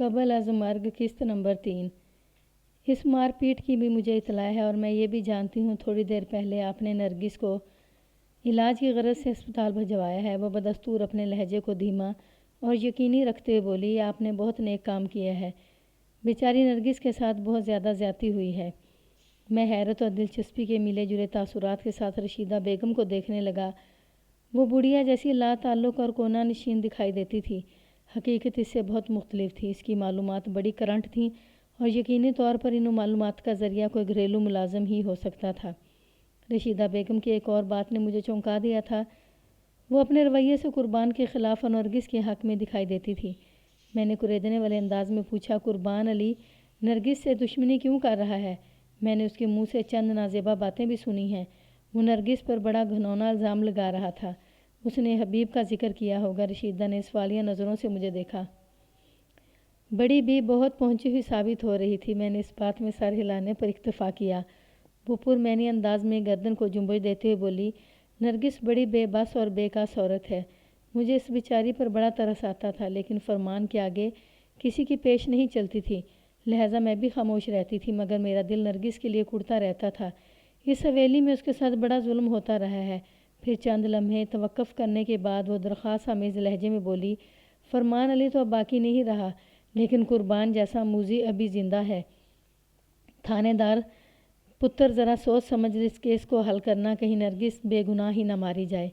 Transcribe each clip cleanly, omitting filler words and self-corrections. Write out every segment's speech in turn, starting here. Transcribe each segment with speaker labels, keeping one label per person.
Speaker 1: قبل از مرگ قسط نمبر 3۔ اس مار پیٹ کی بھی مجھے اطلاع ہے اور میں یہ بھی جانتی ہوں تھوڑی دیر پہلے آپ نے نرگس کو علاج کی غرض سے اسپتال بھجوایا ہے۔ وہ بدستور اپنے لہجے کو دھیما اور یقینی رکھتے ہوئے بولی، آپ نے بہت نیک کام کیا ہے، بیچاری نرگس کے ساتھ بہت زیادہ زیادتی ہوئی ہے۔ میں حیرت اور دلچسپی کے ملے جلے تاثرات کے ساتھ رشیدہ بیگم کو دیکھنے لگا۔ وہ بڑھیا جیسی لا تعلق اور کونا نشین دکھائی دیتی تھی، حقیقت اس سے بہت مختلف تھی۔ اس کی معلومات بڑی کرنٹ تھیں اور یقینی طور پر ان معلومات کا ذریعہ کوئی گھریلو ملازم ہی ہو سکتا تھا۔ رشیدہ بیگم کی ایک اور بات نے مجھے چونکا دیا تھا۔ وہ اپنے رویے سے قربان کے خلاف اور نرگس کے حق میں دکھائی دیتی تھی۔ میں نے کریدنے والے انداز میں پوچھا، قربان علی نرگس سے دشمنی کیوں کر رہا ہے؟ میں نے اس کے منہ سے چند نازیبا باتیں بھی سنی ہیں۔ وہ نرگس پر بڑا گھنونا الزام لگا رہا تھا۔ اس نے حبیب کا ذکر کیا ہوگا۔ رشیدہ نے سوالیہ نظروں سے مجھے دیکھا۔ بڑی بھی بہت پہنچی ہوئی ثابت ہو رہی تھی۔ میں نے اس بات میں سر ہلانے پر اکتفا کیا۔ وہ پرمعنی انداز میں گردن کو جنبش دیتے ہوئے بولی، نرگس بڑی بے بس اور بے کس عورت ہے۔ مجھے اس بیچاری پر بڑا ترس آتا تھا، لیکن فرمان کے آگے کسی کی پیش نہیں چلتی تھی، لہٰذا میں بھی خاموش رہتی تھی، مگر میرا دل نرگس کے لیے کڑتا رہتا تھا۔ اس حویلی میں اس کے ساتھ بڑا ظلم ہوتا رہا ہے۔ پھر چند لمحے توقف کرنے کے بعد وہ درخواست آمیز لہجے میں بولی، فرمان علی تو اب باقی نہیں رہا، لیکن قربان جیسا موذی ابھی زندہ ہے۔ تھانے دار پتر ذرا سوچ سمجھ اس کیس کو حل کرنا، کہیں نرگس بے گناہ ہی نہ ماری جائے۔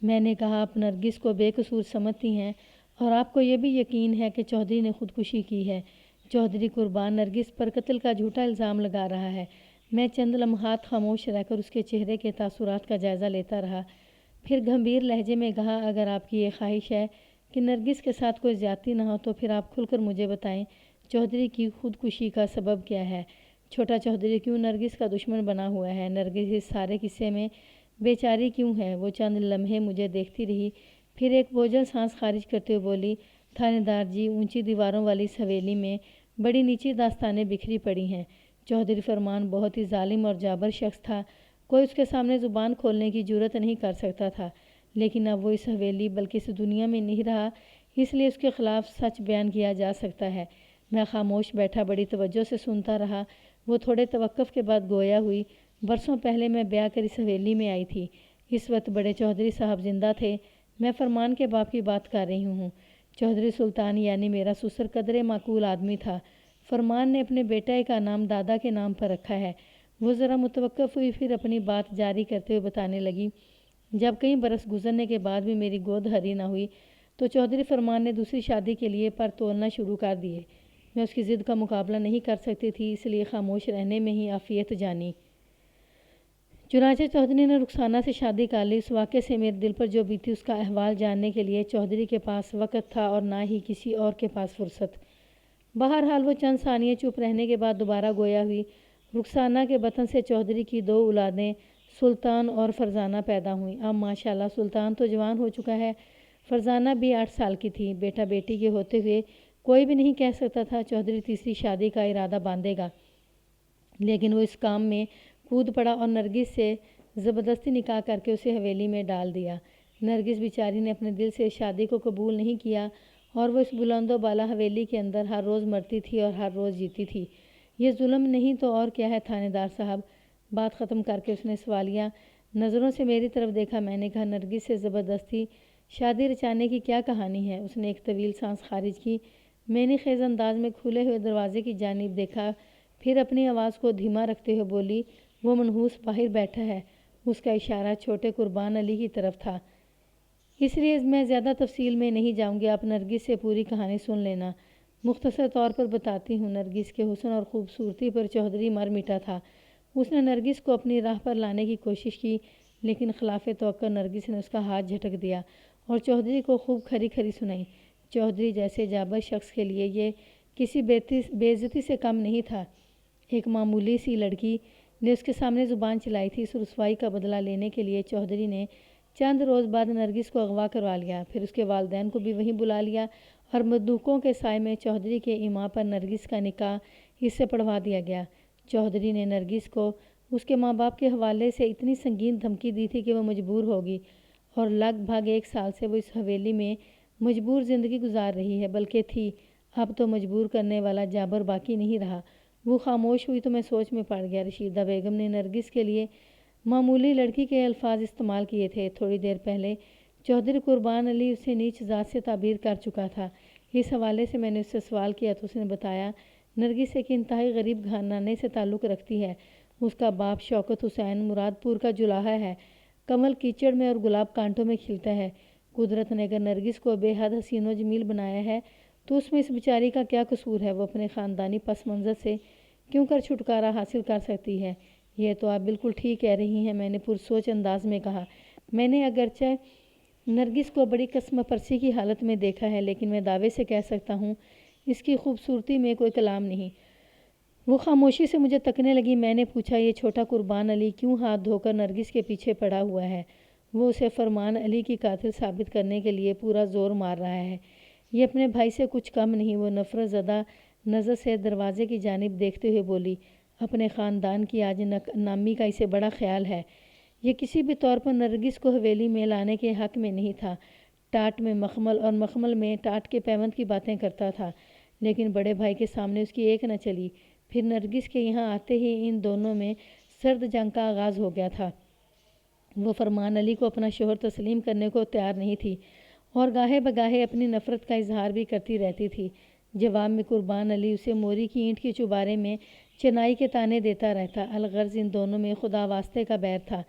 Speaker 1: میں نے کہا، آپ نرگس کو بے قصور سمجھتی ہیں اور آپ کو یہ بھی یقین ہے کہ چودھری نے خودکشی کی ہے۔ چودھری قربان نرگس پر قتل کا جھوٹا الزام لگا رہا ہے۔ میں چند لمحات خاموش رہ کر اس کے چہرے کے تاثرات کا جائزہ لیتا رہا، پھر گمبھیر لہجے میں کہا، اگر آپ کی یہ خواہش ہے کہ نرگس کے ساتھ کوئی زیادتی نہ ہو تو پھر آپ کھل کر مجھے بتائیں چودھری کی خودکشی کا سبب کیا ہے؟ چھوٹا چودھری کیوں نرگس کا دشمن بنا ہوا ہے؟ نرگس اس سارے قصے میں بیچاری کیوں ہے؟ وہ چند لمحے مجھے دیکھتی رہی، پھر ایک بوجھل سانس خارج کرتے ہوئے بولی، تھانے دار جی، اونچی دیواروں والی اس حویلی میں بڑی نیچی داستانیں بکھری پڑی ہیں۔ چودھری فرمان بہت ہی ظالم اور جابر شخص تھا، کوئی اس کے سامنے زبان کھولنے کی جرأت نہیں کر سکتا تھا، لیکن اب وہ اس حویلی بلکہ اس دنیا میں نہیں رہا، اس لیے اس کے خلاف سچ بیان کیا جا سکتا ہے۔ میں خاموش بیٹھا بڑی توجہ سے سنتا رہا۔ وہ تھوڑے توقف کے بعد گویا ہوئی، برسوں پہلے میں بیاہ کر اس حویلی میں آئی تھی، اس وقت بڑے چودھری صاحب زندہ تھے۔ میں فرمان کے باپ کی بات کر رہی ہوں۔ چودھری سلطان یعنی میرا سسر قدرے معقول آدمی تھا۔ فرمان نے اپنے بیٹے کا نام دادا کے نام پر رکھا ہے۔ وہ ذرا متوقف ہوئی، پھر اپنی بات جاری کرتے ہوئے بتانے لگی، جب کئی برس گزرنے کے بعد بھی میری گود ہری نہ ہوئی تو چودھری فرمان نے دوسری شادی کے لیے پر تولنا شروع کر دیے۔ میں اس کی ضد کا مقابلہ نہیں کر سکتی تھی، اس لیے خاموش رہنے میں ہی عافیت جانی۔ چنانچہ چودھری نے رخسانہ سے شادی کر لی۔ اس واقعے سے میرے دل پر جو بیتی اس کا احوال جاننے کے لیے چودھری کے پاس وقت تھا اور نہ ہی کسی اور کے پاس فرصت۔ بہرحال وہ چند ثانیے چپ رہنے کے بعد دوبارہ گویا ہوئی، رخسانہ کے بطن سے چودھری کی 2 اولادیں سلطان اور فرزانہ پیدا ہوئیں۔ اب ماشاءاللہ سلطان تو جوان ہو چکا ہے، فرزانہ بھی 8 سال کی تھی۔ بیٹا بیٹی کے ہوتے ہوئے کوئی بھی نہیں کہہ سکتا تھا چودھری تیسری شادی کا ارادہ باندھے گا، لیکن وہ اس کام میں کود پڑا اور نرگس سے زبردستی نکاح کر کے اسے حویلی میں ڈال دیا۔ نرگس بیچاری نے اپنے دل سے اس شادی کو قبول نہیں کیا اور وہ اس بلند و بالا حویلی کے اندر ہر روز مرتی تھی اور ہر روز جیتی تھی۔ یہ ظلم نہیں تو اور کیا ہے تھانے دار صاحب؟ بات ختم کر کے اس نے سوالیہ نظروں سے میری طرف دیکھا۔ میں نے کہا، نرگس سے زبردستی شادی رچانے کی کیا کہانی ہے؟ اس نے ایک طویل سانس خارج کی۔ میں نے خیز انداز میں کھلے ہوئے دروازے کی جانب دیکھا، پھر اپنی آواز کو دھیما رکھتے ہوئے بولی، وہ منحوس باہر بیٹھا ہے۔ اس کا اشارہ چھوٹے قربان علی کی طرف تھا۔ اس لیے میں زیادہ تفصیل میں نہیں جاؤں گی، آپ نرگس سے پوری کہانی سن لینا۔ مختصر طور پر بتاتی ہوں۔ نرگس کے حسن اور خوبصورتی پر چودھری مر مٹا تھا۔ اس نے نرگس کو اپنی راہ پر لانے کی کوشش کی، لیکن خلاف توقع نرگس نے اس کا ہاتھ جھٹک دیا اور چودھری کو خوب کھری کھری سنائی۔ چودھری جیسے جابر شخص کے لیے یہ کسی بے عزتی سے کم نہیں تھا۔ ایک معمولی سی لڑکی نے اس کے سامنے زبان چلائی تھی۔ اس رسوائی کا بدلہ لینے کے لیے چودھری نے چند روز بعد نرگس کو اغوا کروا لیا، پھر اس کے والدین کو بھی وہیں بلا لیا اور بندوقوں کے سائے میں چودھری کے ایما پر نرگس کا نکاح اس سے پڑھوا دیا گیا۔ چودھری نے نرگس کو اس کے ماں باپ کے حوالے سے اتنی سنگین دھمکی دی تھی کہ وہ مجبور ہوگی، اور لگ بھگ 1 سال سے وہ اس حویلی میں مجبور زندگی گزار رہی ہے، بلکہ تھی۔ اب تو مجبور کرنے والا جابر باقی نہیں رہا۔ وہ خاموش ہوئی تو میں سوچ میں پڑ گیا۔ رشیدہ بیگم نے نرگس کے لیے معمولی لڑکی کے الفاظ استعمال کیے تھے۔ تھوڑی دیر پہلے چودھری قربان علی اسے نیچ ذات سے تعبیر کر چکا تھا۔ اس حوالے سے میں نے اس سے سوال کیا تو اس نے بتایا نرگس ایک انتہائی غریب گھرانے سے تعلق رکھتی ہے۔ اس کا باپ شوکت حسین مراد پور کا جلاحہ ہے۔ کمل کیچڑ میں اور گلاب کانٹوں میں کھلتا ہے۔ قدرت نے اگر نرگس کو بے حد حسین و جمیل بنایا ہے تو اس میں اس بیچاری کا کیا قصور ہے؟ وہ اپنے خاندانی پس منظر سے کیوں کر چھٹکارا حاصل کر سکتی ہے؟ یہ تو آپ بالکل ٹھیک کہہ رہی ہیں، میں نے پرسوچ انداز میں کہا۔ میں نے اگرچہ نرگس کو بڑی قسم پرسی کی حالت میں دیکھا ہے، لیکن میں دعوے سے کہہ سکتا ہوں اس کی خوبصورتی میں کوئی کلام نہیں۔ وہ خاموشی سے مجھے تکنے لگی۔ میں نے پوچھا یہ چھوٹا قربان علی کیوں ہاتھ دھو کر نرگس کے پیچھے پڑا ہوا ہے؟ وہ اسے فرمان علی کی قاتل ثابت کرنے کے لیے پورا زور مار رہا ہے۔ یہ اپنے بھائی سے کچھ کم نہیں۔ وہ نفرت زدہ نظر سے دروازے کی جانب دیکھتے ہوئے بولی، اپنے خاندان کی آج نامی کا اسے بڑا خیال ہے۔ یہ کسی بھی طور پر نرگس کو حویلی میں لانے کے حق میں نہیں تھا۔ ٹاٹ میں مخمل اور مخمل میں ٹاٹ کے پیوند کی باتیں کرتا تھا، لیکن بڑے بھائی کے سامنے اس کی ایک نہ چلی۔ پھر نرگس کے یہاں آتے ہی ان دونوں میں سرد جنگ کا آغاز ہو گیا تھا۔ وہ فرمان علی کو اپنا شوہر تسلیم کرنے کو تیار نہیں تھی اور گاہے بگاہے اپنی نفرت کا اظہار بھی کرتی رہتی تھی۔ جواب میں قربان علی اسے موری کی اینٹ کے چوبارے میں چنائی کے تانے دیتا رہتا۔ الغرض ان دونوں میں خدا واسطے کا بیر تھا۔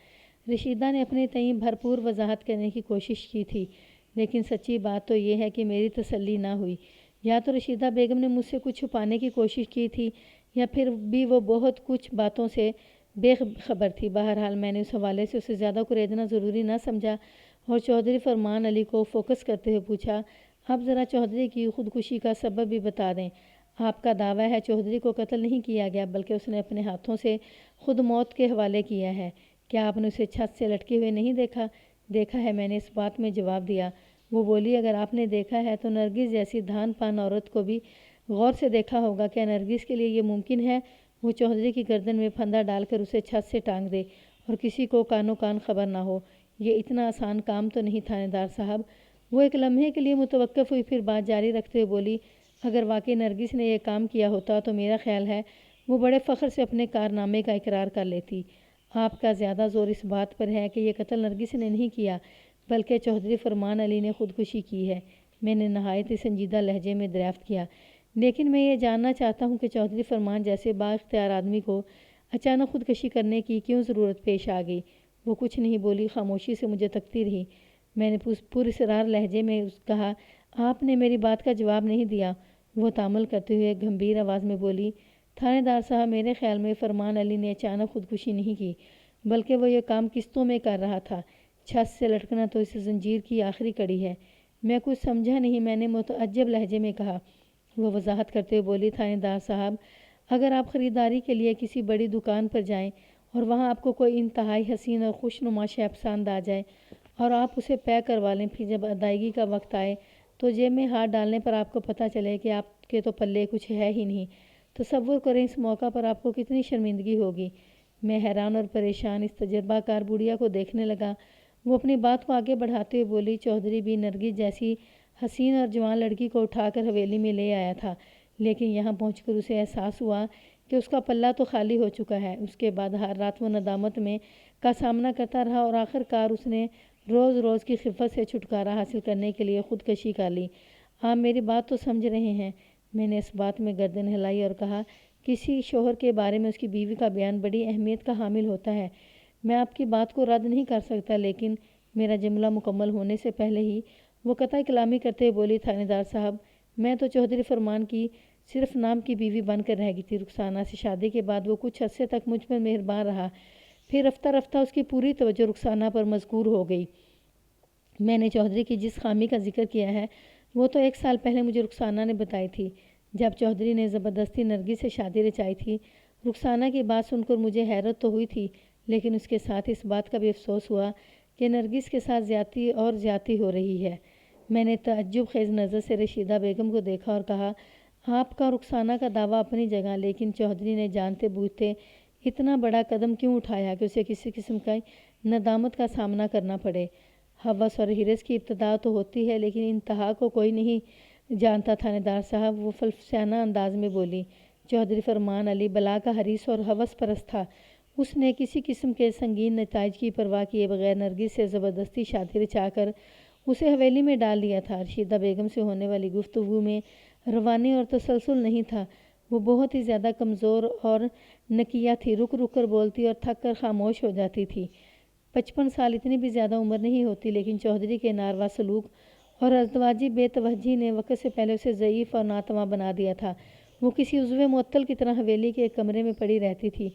Speaker 1: رشیدہ نے اپنے تئیں بھرپور وضاحت کرنے کی کوشش کی تھی، لیکن سچی بات تو یہ ہے کہ میری تسلی نہ ہوئی۔ یا تو رشیدہ بیگم نے مجھ سے کچھ چھپانے کی کوشش کی تھی یا پھر بھی وہ بہت کچھ باتوں سے بے خبر تھی۔ بہرحال میں نے اس حوالے سے اسے زیادہ کریدنا ضروری نہ سمجھا اور چودھری فرمان علی کو فوکس کرتے ہوئے پوچھا، اب ذرا چودھری کی خودکشی کا سبب بھی بتا دیں۔ آپ کا دعویٰ ہے چودھری کو قتل نہیں کیا گیا بلکہ اس نے اپنے ہاتھوں سے خود موت کے حوالے کیا ہے۔ کیا آپ نے اسے چھت سے لٹکے ہوئے نہیں دیکھا؟ دیکھا ہے، میں نے اس بات میں جواب دیا۔ وہ بولی، اگر آپ نے دیکھا ہے تو نرگس جیسی دھان پان عورت کو بھی غور سے دیکھا ہوگا۔ کیا نرگس کے لیے یہ ممکن ہے وہ چودھری کی گردن میں پھندا ڈال کر اسے چھت سے ٹانگ دے اور کسی کو کانوں کان خبر نہ ہو؟ یہ اتنا آسان کام تو نہیں تھانے دار صاحب۔ وہ ایک لمحے کے لیے متوقف ہوئی، پھر بات جاری رکھتے ہوئے بولی، اگر واقعی نرگس نے یہ کام کیا ہوتا تو میرا خیال ہے وہ بڑے فخر سے اپنے کارنامے کا اقرار کر لیتی۔ آپ کا زیادہ زور اس بات پر ہے کہ یہ قتل نرگس نے نہیں کیا بلکہ چودھری فرمان علی نے خودکشی کی ہے۔ میں نے نہایت ہی سنجیدہ لہجے میں دریافت کیا، لیکن میں یہ جاننا چاہتا ہوں کہ چودھری فرمان جیسے با اختیار آدمی کو اچانک خودکشی کرنے کی کیوں ضرورت پیش آ گئی؟ وہ کچھ نہیں بولی، خاموشی سے مجھے تکتی رہی۔ میں نے پراسرار لہجے میں کہا، آپ نے میری بات کا جواب نہیں دیا۔ وہ تامل کرتے ہوئے گمبھیر آواز میں بولی، تھانے دار صاحب، میرے خیال میں فرمان علی نے اچانک خودکشی نہیں کی بلکہ وہ یہ کام قسطوں میں کر رہا تھا۔ چھت سے لٹکنا تو اس زنجیر کی آخری کڑی ہے۔ میں کچھ سمجھا نہیں، میں نے متعجب لہجے میں کہا۔ وہ وضاحت کرتے ہوئے بولی، تھانے دار صاحب، اگر آپ خریداری کے لیے کسی بڑی دکان پر جائیں اور وہاں آپ کو کوئی انتہائی حسین اور خوش نما شے پسند آ جائے اور آپ اسے پیک کروا لیں، پھر جب ادائیگی کا وقت آئے تو جیب میں ہاتھ ڈالنے پر آپ کو پتہ چلے کہ آپ کے تو پلے کچھ ہے ہی نہیں، تصور کریں اس موقع پر آپ کو کتنی شرمندگی ہوگی۔ میں حیران اور پریشان اس تجربہ کار بڑھیا کو دیکھنے لگا۔ وہ اپنی بات کو آگے بڑھاتے ہوئے بولی، چودھری بھی نرگس جیسی حسین اور جوان لڑکی کو اٹھا کر حویلی میں لے آیا تھا، لیکن یہاں پہنچ کر اسے احساس ہوا کہ اس کا پلہ تو خالی ہو چکا ہے۔ اس کے بعد ہر رات وہ ندامت میں کا سامنا کرتا رہا اور آخر کار اس نے روز روز کی خفت سے چھٹکارا حاصل کرنے کے لیے خودکشی کر لی۔ آپ میری بات تو سمجھ رہے ہیں؟ میں نے اس بات میں گردن ہلائی اور کہا، کسی شوہر کے بارے میں اس کی بیوی کا بیان بڑی اہمیت کا حامل ہوتا ہے۔ میں آپ کی بات کو رد نہیں کر سکتا، لیکن میرا جملہ مکمل ہونے سے پہلے ہی وہ قطع کلامی کرتے ہوئے بولی، تھانے دار صاحب، میں تو چودھری فرمان کی صرف نام کی بیوی بن کر رہ گئی تھی۔ رخسانہ سے شادی کے بعد وہ کچھ عرصے تک مجھ پر مہربان رہا، پھر رفتہ رفتہ اس کی پوری توجہ رخسانہ پر مذکور ہو گئی۔ میں نے چودھری کی جس خامی کا ذکر کیا ہے وہ تو 1 سال پہلے مجھے رخسانہ نے بتائی تھی، جب چودھری نے زبردستی نرگس سے شادی رچائی تھی۔ رخسانہ کی بات سن کر مجھے حیرت تو ہوئی تھی، لیکن اس کے ساتھ اس بات کا بھی افسوس ہوا کہ نرگس کے ساتھ زیادتی اور زیادتی ہو رہی ہے۔ میں نے تعجب خیز نظر سے رشیدہ بیگم کو دیکھا اور کہا، آپ کا رخسانہ کا دعویٰ اپنی جگہ، لیکن چودھری نے جانتے بوجھتے اتنا بڑا قدم کیوں اٹھایا کہ اسے کسی قسم کی ندامت کا سامنا کرنا پڑے؟ ہوس اور ہرس کی ابتدا تو ہوتی ہے لیکن انتہا کو کوئی نہیں جانتا تھانیدار صاحب، وہ فلسفیانہ انداز میں بولی۔ چودھری فرمان علی بلا کا حریص اور ہوس پرست تھا۔ اس نے کسی قسم کے سنگین نتائج کی پرواہ کیے بغیر نرگس سے زبردستی شادی رچا کر اسے حویلی میں ڈال دیا تھا۔ رشیدہ بیگم سے ہونے والی گفتگو میں روانی اور تسلسل نہیں تھا۔ وہ بہت ہی زیادہ کمزور اور نکیہ تھی، رک رک کر بولتی اور تھک کر خاموش ہو جاتی تھی۔ 55 سال اتنی بھی زیادہ عمر نہیں ہوتی، لیکن چودھری کے ناروا سلوک اور ازدواجی بے توجہی نے وقت سے پہلے اسے ضعیف اور ناتواں بنا دیا تھا۔ وہ کسی عضو معطل کی طرح حویلی کے ایک کمرے میں پڑی رہتی تھی۔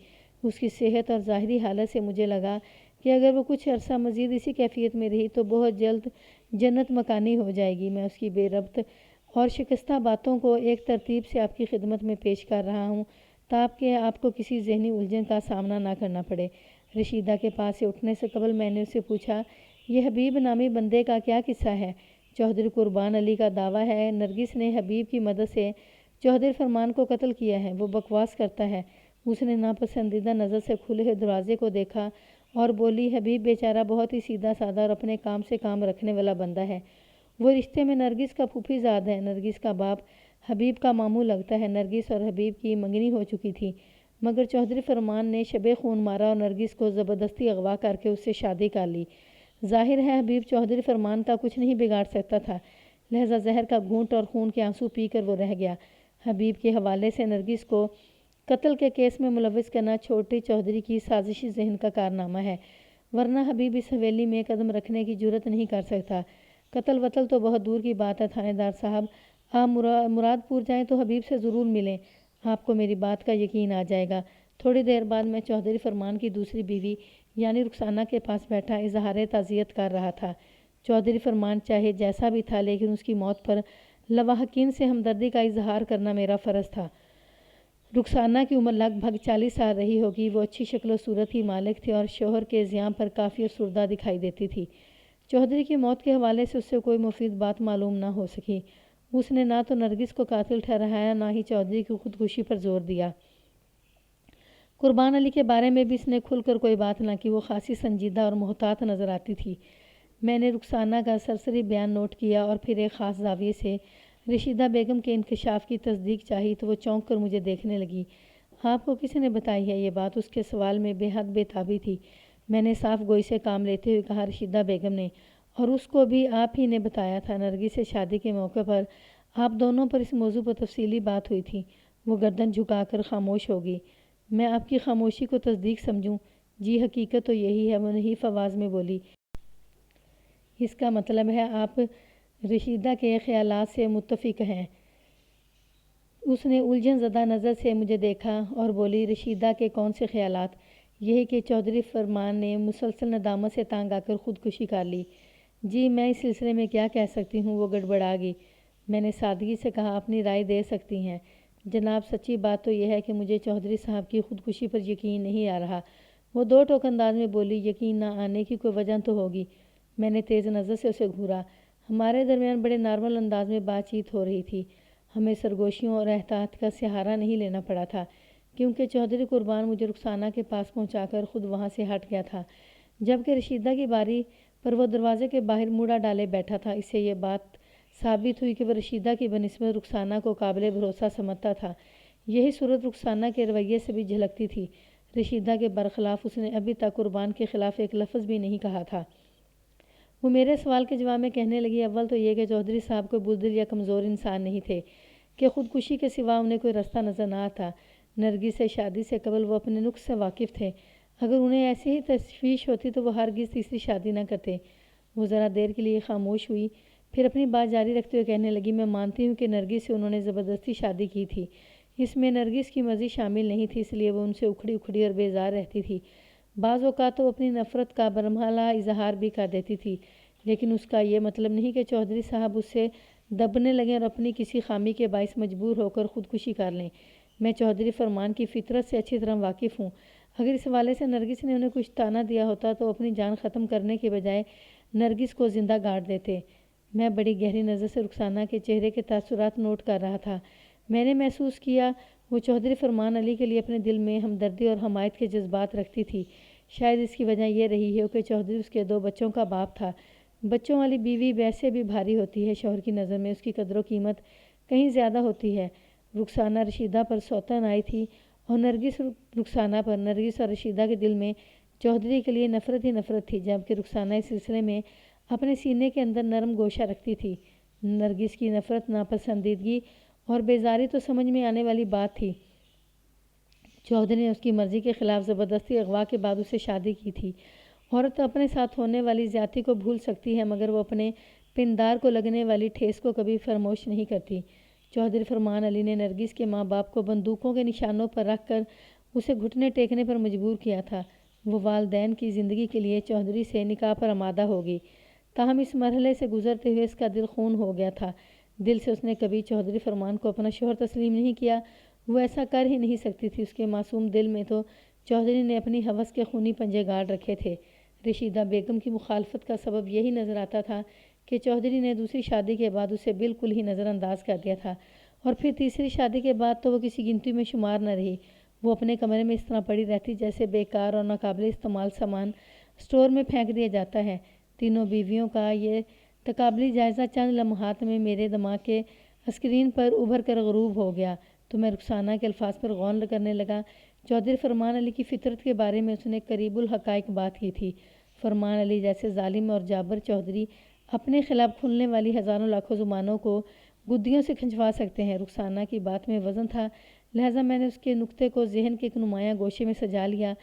Speaker 1: اس کی صحت اور ظاہری حالت سے مجھے لگا کہ اگر وہ کچھ عرصہ مزید اسی کیفیت میں رہی تو بہت جلد جنت مکانی ہو جائے گی۔ میں اس کی بے ربط اور شکستہ باتوں کو ایک ترتیب سے آپ کی خدمت میں پیش کر رہا ہوں تاکہ آپ کو کسی ذہنی الجھن کا سامنا نہ کرنا پڑے۔ رشیدہ کے پاس سے اٹھنے سے قبل میں نے اسے پوچھا، یہ حبیب نامی بندے کا کیا قصہ ہے؟ چودھری قربان علی کا دعویٰ ہے نرگس نے حبیب کی مدد سے چودھری فرمان کو قتل کیا ہے۔ وہ بکواس کرتا ہے۔ اس نے ناپسندیدہ نظر سے کھلے ہوئے دروازے کو دیکھا اور بولی، حبیب بیچارہ بہت ہی سیدھا سادہ اور اپنے کام سے کام رکھنے والا بندہ ہے۔ وہ رشتے میں نرگس کا پھوپھی زاد ہے۔ نرگس کا باپ حبیب کا ماموں لگتا ہے۔ نرگس اور حبیب کی منگنی ہو چکی تھی، مگر چودھری فرمان نے شب خون مارا اور نرگس کو زبردستی اغوا کر کے اس سے شادی کر لی۔ ظاہر ہے حبیب چودھری فرمان کا کچھ نہیں بگاڑ سکتا تھا، لہذا زہر کا گھونٹ اور خون کے آنسو پی کر وہ رہ گیا۔ حبیب کے حوالے سے نرگس کو قتل کے کیس میں ملوث کرنا چھوٹی چودھری کی سازشی ذہن کا کارنامہ ہے، ورنہ حبیب اس حویلی میں قدم رکھنے کی جرأت نہیں کر سکتا۔ قتل وتل تو بہت دور کی بات ہے تھانے دار صاحب، آپ مراد پور جائیں تو حبیب سے ضرور ملیں، آپ کو میری بات کا یقین آ جائے گا۔ تھوڑی دیر بعد میں چودھری فرمان کی دوسری بیوی یعنی رخسانہ کے پاس بیٹھا اظہار تعزیت کر رہا تھا۔ چودھری فرمان چاہے جیسا بھی تھا، لیکن اس کی موت پر لواحقین سے ہمدردی کا اظہار کرنا میرا فرض تھا۔ رخسانہ کی عمر لگ بھگ 40 سال رہی ہوگی۔ وہ اچھی شکل و صورت کی مالک تھی اور شوہر کے زیاں پر کافی افسردہ دکھائی دیتی تھی۔ چودھری کی موت کے حوالے سے اس سے کوئی مفید بات معلوم نہ ہو سکی۔ اس نے نہ تو نرگس کو قاتل ٹھہرایا، نہ ہی چودھری کی خودکشی پر زور دیا۔ قربان علی کے بارے میں بھی اس نے کھل کر کوئی بات نہ کی۔ وہ خاصی سنجیدہ اور محتاط نظر آتی تھی۔ میں نے رخسانہ کا سرسری بیان نوٹ کیا اور پھر ایک خاص زاویے سے رشیدہ بیگم کے انکشاف کی تصدیق چاہی تو وہ چونک کر مجھے دیکھنے لگی۔ آپ کو کس نے بتائی ہے یہ بات؟ اس کے سوال میں بے حد بے تابی تھی۔ میں نے صاف گوئی سے کام لیتے ہوئے کہا، رشیدہ بیگم نے، اور اس کو بھی آپ ہی نے بتایا تھا۔ نرگس سے شادی کے موقع پر آپ دونوں پر اس موضوع پر تفصیلی بات ہوئی تھی۔ وہ گردن جھکا کر خاموش ہوگی۔ میں آپ کی خاموشی کو تصدیق سمجھوں؟ جی حقیقت تو یہی ہے، وہ نحیف آواز میں بولی۔ اس کا مطلب ہے آپ رشیدہ کے خیالات سے متفق ہیں؟ اس نے الجھن زدہ نظر سے مجھے دیکھا اور بولی، رشیدہ کے کون سے خیالات؟ یہی کہ چودھری فرمان نے مسلسل ندامت سے تانگ آ کر خودکشی کر لی۔ جی میں اس سلسلے میں کیا کہہ سکتی ہوں؟ وہ گڑبڑا گئی۔ میں نے سادگی سے کہا، اپنی رائے دے سکتی ہیں جناب۔ سچی بات تو یہ ہے کہ مجھے چودھری صاحب کی خودکشی پر یقین نہیں آ رہا۔ وہ دو ٹوک انداز میں بولی، یقین نہ آنے کی کوئی وجہ تو ہوگی۔ میں نے تیز نظر سے اسے گھورا۔ ہمارے درمیان بڑے نارمل انداز میں بات چیت ہو رہی تھی۔ ہمیں سرگوشیوں اور احتیاط کا سہارا نہیں لینا پڑا تھا، کیونکہ چودھری قربان مجھے رخسانہ کے پاس پہنچا کر خود وہاں سے ہٹ گیا تھا، جبکہ رشیدہ کی باری پر وہ دروازے کے باہر موڑا ڈالے بیٹھا تھا۔ اس سے یہ بات ثابت ہوئی کہ وہ رشیدہ کی بنسبت رخسانہ کو قابل بھروسہ سمجھتا تھا۔ یہی صورت رخسانہ کے رویے سے بھی جھلکتی تھی۔ رشیدہ کے برخلاف اس نے ابھی تک قربان کے خلاف ایک لفظ بھی نہیں کہا تھا۔ وہ میرے سوال کے جواب میں کہنے لگی، اول تو یہ کہ چودھری صاحب کوئی بزدل یا کمزور انسان نہیں تھے کہ خودکشی کے سوا انہیں کوئی راستہ نظر نہ آتا۔ نرگس سے شادی سے قبل وہ اپنے نقص سے واقف تھے۔ اگر انہیں ایسی ہی تشویش ہوتی تو وہ ہرگز تیسری شادی نہ کرتے۔ وہ ذرا دیر کے لیے خاموش ہوئی، پھر اپنی بات جاری رکھتے ہوئے کہنے لگی، میں مانتی ہوں کہ نرگس سے انہوں نے زبردستی شادی کی تھی۔ اس میں نرگس کی مرضی شامل نہیں تھی، اس لیے وہ ان سے اکھڑی اکھڑی اور بیزار رہتی تھی۔ بعض اوقات تو وہ اپنی نفرت کا برملا اظہار بھی کر دیتی تھی، لیکن اس کا یہ مطلب نہیں کہ چودھری صاحب اس سے دبنے لگیں اور اپنی کسی خامی کے باعث مجبور ہو کر خودکشی کر لیں۔ میں چودھری فرمان کی فطرت سے اچھی طرح واقف ہوں۔ اگر اس حوالے سے نرگس نے انہیں کچھ طعنہ دیا ہوتا تو اپنی جان ختم کرنے کے بجائے نرگس کو زندہ گاڑ دیتے۔ میں بڑی گہری نظر سے رخسانہ کے چہرے کے تاثرات نوٹ کر رہا تھا۔ میں نے محسوس کیا وہ چودھری فرمان علی کے لیے اپنے دل میں ہمدردی اور حمایت کے جذبات رکھتی تھی۔ شاید اس کی وجہ یہ رہی ہو کہ چودھری اس کے 2 بچوں کا باپ تھا۔ بچوں والی بیوی ویسے بھی بھاری ہوتی ہے، شوہر کی نظر میں اس کی قدر و قیمت کہیں زیادہ ہوتی ہے۔ رخسانہ رشیدہ پر سوتن آئی تھی اور نرگس رخسانہ پر۔ نرگس اور رشیدہ کے دل میں چودھری کے لیے نفرت ہی نفرت تھی، جبکہ رخسانہ اس سلسلے میں اپنے سینے کے اندر نرم گوشہ رکھتی تھی۔ نرگس کی نفرت، ناپسندیدگی اور بیزاری تو سمجھ میں آنے والی بات تھی۔ چودھری نے اس کی مرضی کے خلاف زبردستی اغوا کے بعد اسے شادی کی تھی۔ عورت اپنے ساتھ ہونے والی زیادتی کو بھول سکتی ہے، مگر وہ اپنے پندار کو لگنے والی ٹھیس کو کبھی فراموش نہیں کرتی۔ چودھری فرمان علی نے نرگس کے ماں باپ کو بندوقوں کے نشانوں پر رکھ کر اسے گھٹنے ٹیکنے پر مجبور کیا تھا۔ وہ والدین کی زندگی کے لیے چودھری سے نکاح پر آمادہ ہوگی، تاہم اس مرحلے سے گزرتے ہوئے اس کا دل خون ہو گیا تھا۔ دل سے اس نے کبھی چودھری فرمان کو اپنا شوہر تسلیم نہیں کیا، وہ ایسا کر ہی نہیں سکتی تھی۔ اس کے معصوم دل میں تو چودھری نے اپنی ہوس کے خونی پنجے گاڑ رکھے تھے۔ رشیدہ بیگم کی مخالفت کا سبب یہی نظر آتا تھا کہ چودھری نے دوسری شادی کے بعد اسے بالکل ہی نظر انداز کر دیا تھا، اور پھر تیسری شادی کے بعد تو وہ کسی گنتی میں شمار نہ رہی۔ وہ اپنے کمرے میں اس طرح پڑی رہتی جیسے بیکار اور ناقابل استعمال سامان اسٹور میں پھینک دیا جاتا ہے۔ تینوں بیویوں کا یہ تقابلی جائزہ چند لمحات میں میرے دماغ کے اسکرین پر ابھر کر غروب ہو گیا تو میں رخسانہ کے الفاظ پر غور کرنے لگا۔ چودھری فرمان علی کی فطرت کے بارے میں اس نے قریب الحقائق بات کی تھی۔ فرمان علی جیسے ظالم اور جابر چودھری اپنے خلاف کھلنے والی ہزاروں لاکھوں زبانوں کو گدیوں سے کھنچوا سکتے ہیں۔ رخسانہ کی بات میں وزن تھا، لہٰذا میں نے اس کے نکتے کو ذہن کے ایک نمایاں گوشے میں سجا لیا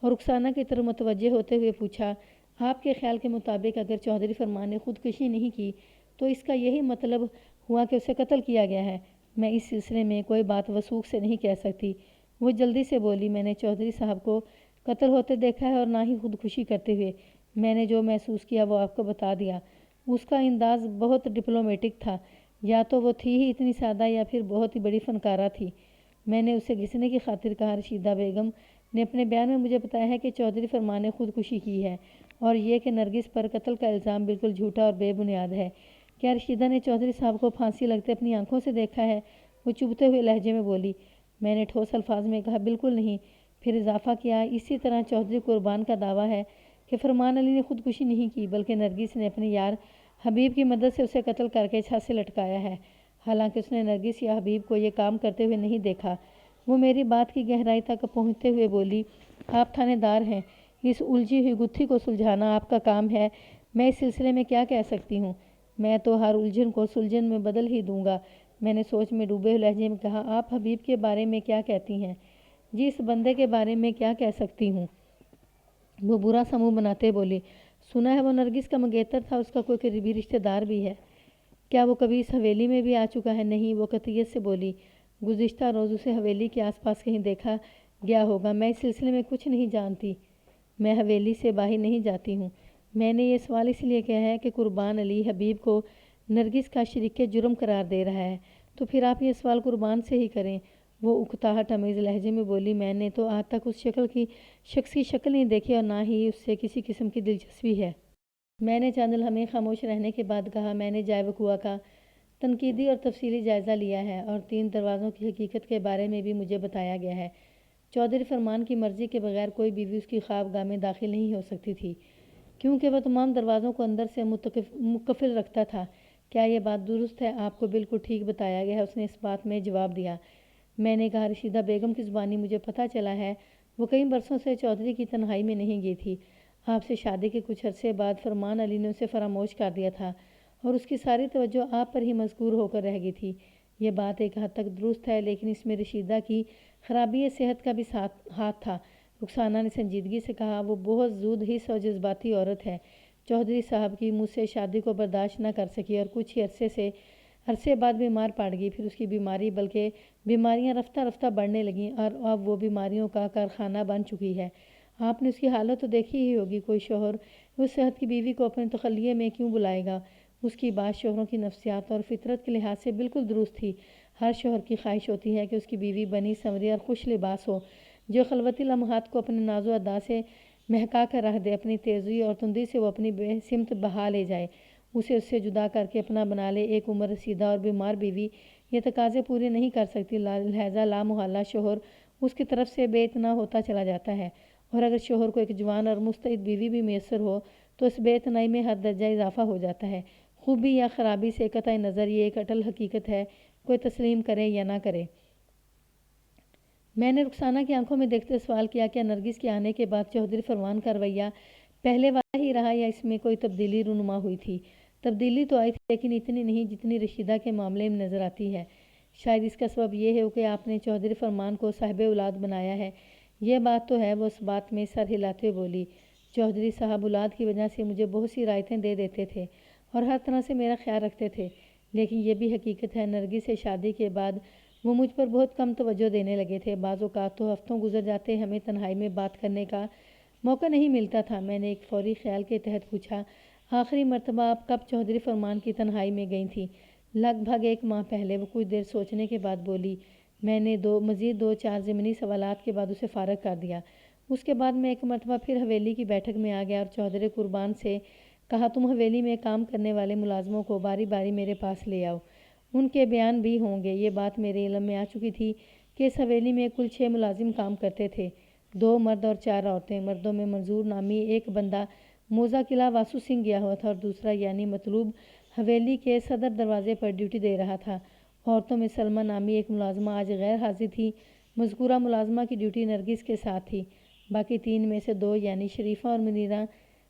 Speaker 1: اور رخسانہ کی طرف متوجہ ہوتے ہوئے پوچھا، آپ کے خیال کے مطابق اگر چودھری فرمان نے خودکشی نہیں کی تو اس کا یہی مطلب ہوا کہ اسے قتل کیا گیا ہے؟ میں اس سلسلے میں کوئی بات وثوق سے نہیں کہہ سکتی۔ وہ جلدی سے بولی، میں نے چودھری صاحب کو قتل ہوتے دیکھا ہے اور نہ ہی خودکشی کرتے ہوئے۔ میں نے جو محسوس کیا وہ آپ کو بتا دیا۔ اس کا انداز بہت ڈپلومیٹک تھا، یا تو وہ تھی ہی اتنی سادہ یا پھر بہت ہی بڑی فنکارہ تھی۔ میں نے اسے گھسنے کی خاطر کہا، رشیدہ بیگم نے اپنے بیان میں مجھے بتایا ہے کہ چودھری فرمان نے خودکشی کی ہے، اور یہ کہ نرگس پر قتل کا الزام بالکل جھوٹا اور بے بنیاد ہے۔ کیا رشیدہ نے چودھری صاحب کو پھانسی لگتے اپنی آنکھوں سے دیکھا ہے؟ وہ چبھتے ہوئے لہجے میں بولی۔ میں نے ٹھوس الفاظ میں کہا، بالکل نہیں۔ پھر اضافہ کیا، اسی طرح چودھری قربان کا دعویٰ ہے کہ فرمان علی نے خودکشی نہیں کی، بلکہ نرگس نے اپنے یار حبیب کی مدد سے اسے قتل کر کے چھت سے لٹکایا ہے، حالانکہ اس نے نرگس یا حبیب کو یہ کام کرتے ہوئے نہیں دیکھا۔ وہ میری بات کی گہرائی تک پہنچتے ہوئے بولی، آپ تھانے دار ہیں، اس الجھی ہوئی گتھی کو سلجھانا آپ کا کام ہے۔ میں اس سلسلے میں کیا کہہ سکتی ہوں؟ میں تو ہر الجھن کو سلجھن میں بدل ہی دوں گا۔ میں نے سوچ میں ڈوبے ہوئے لہجے میں کہا، آپ حبیب کے بارے میں کیا کہتی ہیں؟ جی، اس بندے کے بارے میں کیا کہہ سکتی ہوں؟ وہ برا سا منہ بناتے بولی، سنا ہے وہ نرگس کا منگیتر تھا، اس کا کوئی قریبی رشتہ دار بھی ہے؟ کیا وہ کبھی اس حویلی میں بھی آ چکا ہے؟ نہیں، وہ قطعیت سے بولی، گزشتہ روز اسے حویلی کے آس پاس کہیں دیکھا گیا ہوگا۔ میں اس سلسلے میں کچھ نہیں جانتی، میں حویلی سے باہر نہیں جاتی ہوں۔ میں نے یہ سوال اس لیے کیا ہے کہ قربان علی حبیب کو نرگس کا شریک جرم قرار دے رہا ہے، تو پھر آپ یہ سوال قربان سے ہی کریں۔ وہ اکتاہٹ آمیز لہجے میں بولی، میں نے تو آج تک اس شخص کی شکل نہیں دیکھی اور نہ ہی اس سے کسی قسم کی دلچسپی ہے۔ میں نے چند لمحے خاموش رہنے کے بعد کہا، میں نے جائے وقوع کا تنقیدی اور تفصیلی جائزہ لیا ہے، اور 3 دروازوں کی حقیقت کے بارے میں بھی مجھے بتایا گیا ہے۔ چودھری فرمان کی مرضی کے بغیر کوئی بیوی اس کی خوابگاہ میں داخل نہیں ہو سکتی تھی، کیونکہ وہ تمام دروازوں کو اندر سے مقفل رکھتا تھا۔ کیا یہ بات درست ہے؟ آپ کو بالکل ٹھیک بتایا گیا ہے، اس نے اس بات میں جواب دیا۔ میں نے کہا، رشیدہ بیگم کی زبانی مجھے پتہ چلا ہے وہ کئی برسوں سے چودھری کی تنہائی میں نہیں گئی تھی۔ آپ سے شادی کے کچھ عرصے بعد فرمان علی نے اسے فراموش کر دیا تھا، اور اس کی ساری توجہ آپ پر ہی مذکور ہو کر رہ گئی تھی۔ یہ بات ایک حد تک درست ہے، لیکن اس میں رشیدہ کی خرابی صحت کا بھی ہاتھ تھا۔ رخسانہ نے سنجیدگی سے کہا، وہ بہت زود حس اور جذباتی عورت ہے۔ چودھری صاحب کی مجھ سے شادی کو برداشت نہ کر سکی اور کچھ ہی عرصے بعد بیمار پڑ گئی۔ پھر اس کی بیماری بلکہ بیماریاں رفتہ رفتہ بڑھنے لگیں، اور اب وہ بیماریوں کا کارخانہ بن چکی ہے۔ آپ نے اس کی حالت تو دیکھی ہی ہوگی۔ کوئی شوہر اس صحت کی بیوی کو اپنے تخلیے میں کیوں بلائے گا؟ اس کی بات شوہروں کی نفسیات اور فطرت کے لحاظ سے بالکل درست تھی۔ ہر شوہر کی خواہش ہوتی ہے کہ اس کی بیوی بنی سنوری اور خوش لباس ہو، جو خلوتی لمحات کو اپنے ناز و ادا سے مہکا کر رکھ دے، اپنی تیزی اور تندی سے وہ اپنی سمت بہا لے جائے، اسے اس سے جدا کر کے اپنا بنا لے۔ ایک عمر رسیدہ اور بیمار بیوی یہ تقاضے پورے نہیں کر سکتی، لہذا لامحالہ شوہر اس کی طرف سے بے اتنا ہوتا چلا جاتا ہے، اور اگر شوہر کو ایک جوان اور مستعد بیوی بھی میسر ہو تو اس بے اتنائی میں ہر درجہ اضافہ ہو جاتا ہے۔ خوبی یا خرابی سے قطع نظر یہ ایک اٹل حقیقت ہے، کوئی تسلیم کرے یا نہ کرے۔ میں نے رخسانہ کی آنکھوں میں دیکھتے سوال کیا، کیا نرگس کے آنے کے بعد چوہدری فرمان کا رویہ پہلے والا ہی رہا یا اس میں کوئی تبدیلی رونما ہوئی تھی؟ تبدیلی تو آئی تھی، لیکن اتنی نہیں جتنی رشیدہ کے معاملے میں نظر آتی ہے۔ شاید اس کا سبب یہ ہے کہ آپ نے چوہدری فرمان کو صاحب اولاد بنایا ہے۔ یہ بات تو ہے، وہ اس بات میں سر ہلاتے ہوئے بولی۔ چوہدری صاحب اولاد کی وجہ سے مجھے بہت سی رعایتیں دے دیتے تھے اور ہر طرح سے میرا خیال رکھتے تھے، لیکن یہ بھی حقیقت ہے نرگس سے شادی کے بعد وہ مجھ پر بہت کم توجہ دینے لگے تھے۔ بعض اوقات تو ہفتوں گزر جاتے ہمیں تنہائی میں بات کرنے کا موقع نہیں ملتا تھا۔ میں نے ایک فوری خیال کے تحت پوچھا، آخری مرتبہ آپ کب چوہدری فرمان کی تنہائی میں گئی تھیں؟ لگ بھگ 1 ماہ پہلے۔ وہ کچھ دیر سوچنے کے بعد بولی۔ میں نے مزید 2-4 ضمنی سوالات کے بعد اسے فارغ کر دیا۔ اس کے بعد میں ایک مرتبہ پھر حویلی کی بیٹھک میں آ گیا اور چوہدری قربان سے کہا، تم حویلی میں کام کرنے والے ملازموں کو باری باری میرے پاس لے آؤ، ان کے بیان بھی ہوں گے۔ یہ بات میرے علم میں آ چکی تھی کہ اس حویلی میں کل 6 ملازم کام کرتے تھے، 2 مرد اور 4 عورتیں۔ مردوں میں منظور نامی ایک بندہ موزہ قلعہ واسو سنگھ گیا ہوا تھا اور دوسرا یعنی مطلوب حویلی کے صدر دروازے پر ڈیوٹی دے رہا تھا۔ عورتوں میں سلمہ نامی ایک ملازمہ آج غیر حاضر تھی۔ مذکورہ ملازمہ کی ڈیوٹی نرگس کے ساتھ تھی۔ باقی 3 میں سے 2 یعنی شریفہ اور منیرہ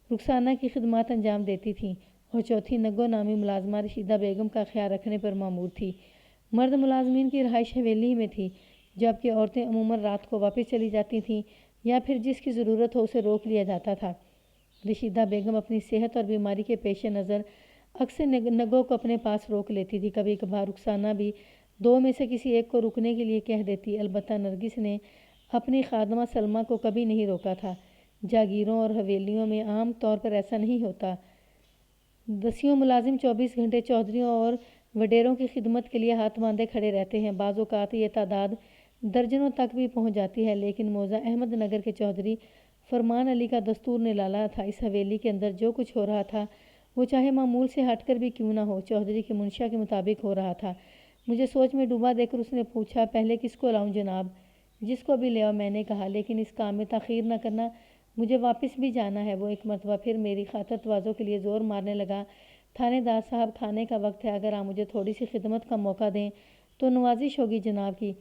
Speaker 1: رخسانہ کی خدمات انجام دیتی تھیں اور چوتھی نگو نامی ملازمہ رشیدہ بیگم کا خیال رکھنے پر مامور تھی۔ مرد ملازمین کی رہائش حویلی میں تھی، جبکہ عورتیں عموماً رات کو واپس چلی جاتی تھیں یا پھر جس کی ضرورت ہو اسے روک لیا جاتا تھا۔ رشیدہ بیگم اپنی صحت اور بیماری کے پیش نظر اکثر نگوں کو اپنے پاس روک لیتی تھی۔ کبھی کبھار رخسانہ بھی 2 میں سے کسی ایک کو رکنے کے لیے کہہ دیتی۔ البتہ نرگس نے اپنی خادمہ سلمہ کو کبھی نہیں روکا تھا۔ جاگیروں اور حویلیوں میں عام طور پر ایسا نہیں ہوتا۔ دسیوں ملازم 24 گھنٹے چودھریوں اور وڈیروں کی خدمت کے لیے ہاتھ باندھے کھڑے رہتے ہیں۔ بعض اوقات یہ تعداد درجنوں تک بھی پہنچ جاتی ہے، لیکن موزہ احمد نگر کے چوہدری فرمان علی کا دستور نرالا تھا۔ اس حویلی کے اندر جو کچھ ہو رہا تھا وہ چاہے معمول سے ہٹ کر بھی کیوں نہ ہو، چوہدری کی منشا کے مطابق ہو رہا تھا۔ مجھے سوچ میں ڈوبا دیکھ کر اس نے پوچھا، پہلے کس کو لاؤں جناب؟ جس کو بھی لے آؤ، میں نے کہا، لیکن اس کام میں تاخیر نہ کرنا، مجھے واپس بھی جانا ہے۔ وہ ایک مرتبہ پھر میری خاطر تواضع کے لیے زور مارنے لگا۔ تھانے دار صاحب، کھانے کا وقت ہے، اگر آپ مجھے تھوڑی سی خدمت کا موقع دیں تو نوازش ہوگی جناب کی۔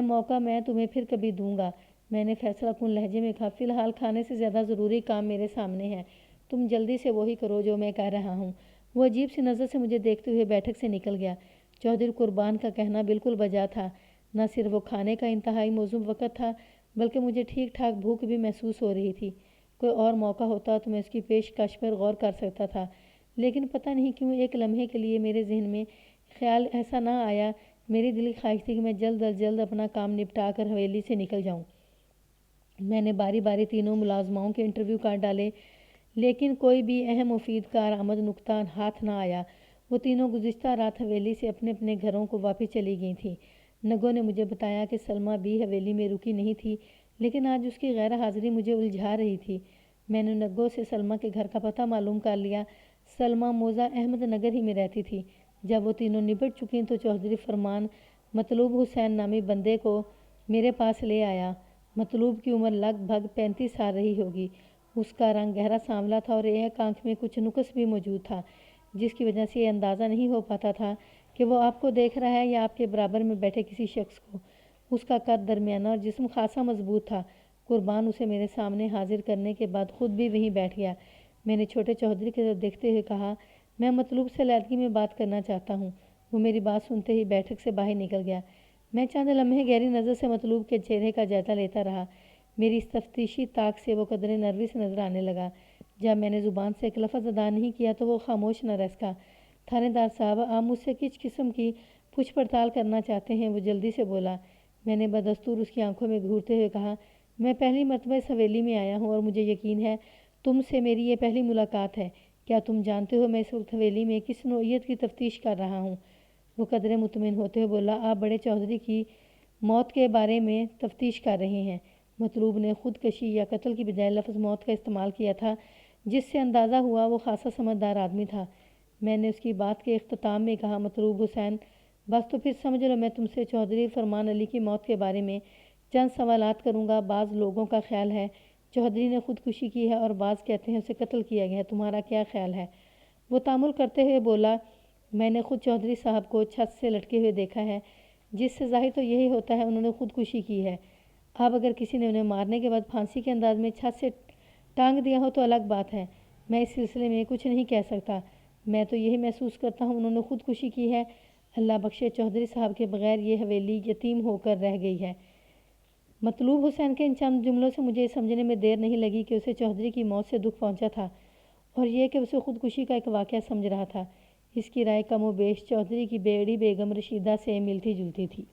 Speaker 1: موقع میں تمہیں پھر کبھی دوں گا، میں نے فیصلہ کن لہجے میں کہا۔ فی الحال کھانے سے زیادہ ضروری کام میرے سامنے ہے، تم جلدی سے وہی کرو جو میں کہہ رہا ہوں۔ وہ عجیب سی نظر سے مجھے دیکھتے ہوئے بیٹھک سے نکل گیا۔ چوہدری قربان کا کہنا بالکل بجا تھا۔ نہ صرف وہ کھانے کا انتہائی موزوں وقت تھا، بلکہ مجھے ٹھیک ٹھاک بھوک بھی محسوس ہو رہی تھی۔ کوئی اور موقع ہوتا تو میں اس کی پیشکش پر غور کر سکتا تھا، لیکن پتہ نہیں کیوں ایک لمحے کے لیے میرے ذہن میں خیال ایسا نہ آیا۔ میری دلی خواہش تھی کہ میں جلد از جلد اپنا کام نپٹا کر حویلی سے نکل جاؤں۔ میں نے باری باری تینوں ملازماؤں کے انٹرویو کارڈ ڈالے، لیکن کوئی بھی اہم مفید کارآمد نقطہ ہاتھ نہ آیا۔ وہ تینوں گزشتہ رات حویلی سے اپنے اپنے گھروں کو واپس چلی گئی تھیں۔ نگوں نے مجھے بتایا کہ سلمہ بھی حویلی میں رکی نہیں تھی، لیکن آج اس کی غیر حاضری مجھے الجھا رہی تھی۔ میں نے نگوں سے سلمہ کے گھر کا پتہ معلوم کر لیا۔ سلمہ موزہ احمد نگر ہی میں رہتی تھی۔ جب وہ تینوں نبٹ چکیں تو چوہدری فرمان مطلوب حسین نامی بندے کو میرے پاس لے آیا۔ مطلوب کی عمر لگ بھگ 35 سال رہی ہوگی۔ اس کا رنگ گہرا سانولا تھا اور ایک آنکھ میں کچھ نقص بھی موجود تھا، جس کی وجہ سے یہ اندازہ نہیں ہو پاتا تھا کہ وہ آپ کو دیکھ رہا ہے یا آپ کے برابر میں بیٹھے کسی شخص کو۔ اس کا قد درمیانہ اور جسم خاصا مضبوط تھا۔ قربان اسے میرے سامنے حاضر کرنے کے بعد خود بھی وہیں بیٹھ گیا۔ میں نے چھوٹے چوہدری کی طرف دیکھتے ہوئے کہا، میں مطلوب سے علیحدگی میں بات کرنا چاہتا ہوں۔ وہ میری بات سنتے ہی بیٹھک سے باہر نکل گیا۔ میں چند لمحے گہری نظر سے مطلوب کے چہرے کا جائزہ لیتا رہا۔ میری اس تفتیشی طاق سے وہ قدرے نروس نظر آنے لگا۔ جب میں نے زبان سے ایک لفظ ادا نہیں کیا تو وہ خاموش نہ رہ سکا۔ تھانے دار صاحب، آپ مجھ سے کس قسم کی پوچھ پڑتال کرنا چاہتے ہیں؟ وہ جلدی سے بولا۔ میں نے بدستور اس کی آنکھوں میں گھورتے ہوئے کہا، میں پہلی مرتبہ اس حویلی میں آیا ہوں اور مجھے یقین ہے تم سے میری یہ پہلی ملاقات ہے۔ کیا تم جانتے ہو میں اس وقت حویلی میں کس نوعیت کی تفتیش کر رہا ہوں؟ وہ قدرے مطمئن ہوتے ہوئے بولا، آپ بڑے چوہدری کی موت کے بارے میں تفتیش کر رہے ہیں۔ مطلوب نے خودکشی یا قتل کی بجائے لفظ موت کا استعمال کیا تھا، جس سے اندازہ ہوا وہ خاصا سمجھدار آدمی تھا۔ میں نے اس کی بات کے اختتام میں کہا، مطلوب حسین، بس تو پھر سمجھ لو میں تم سے چوہدری فرمان علی کی موت کے بارے میں چند سوالات کروں گا۔ بعض لوگوں کا خیال ہے چودھری نے خودکشی کی ہے اور بعض کہتے ہیں اسے قتل کیا گیا ہے، تمہارا کیا خیال ہے؟ وہ تامل کرتے ہوئے بولا، میں نے خود چودھری صاحب کو چھت سے لٹکے ہوئے دیکھا ہے، جس سے ظاہر تو یہی ہوتا ہے انہوں نے خودکشی کی ہے۔ اب اگر کسی نے انہیں مارنے کے بعد پھانسی کے انداز میں چھت سے ٹانگ دیا ہو تو الگ بات ہے، میں اس سلسلے میں کچھ نہیں کہہ سکتا، میں تو یہی محسوس کرتا ہوں انہوں نے خودکشی کی ہے۔ اللہ بخشے چودھری صاحب کے بغیر یہ حویلی یتیم ہو کر رہ گئی ہے۔ مطلوب حسین کے ان چند جملوں سے مجھے یہ سمجھنے میں دیر نہیں لگی کہ اسے چودھری کی موت سے دکھ پہنچا تھا اور یہ کہ اسے خودکشی کا ایک واقعہ سمجھ رہا تھا۔ اس کی رائے کم و بیش چودھری کی بیڑی بیگم رشیدہ سے ملتی جلتی تھی۔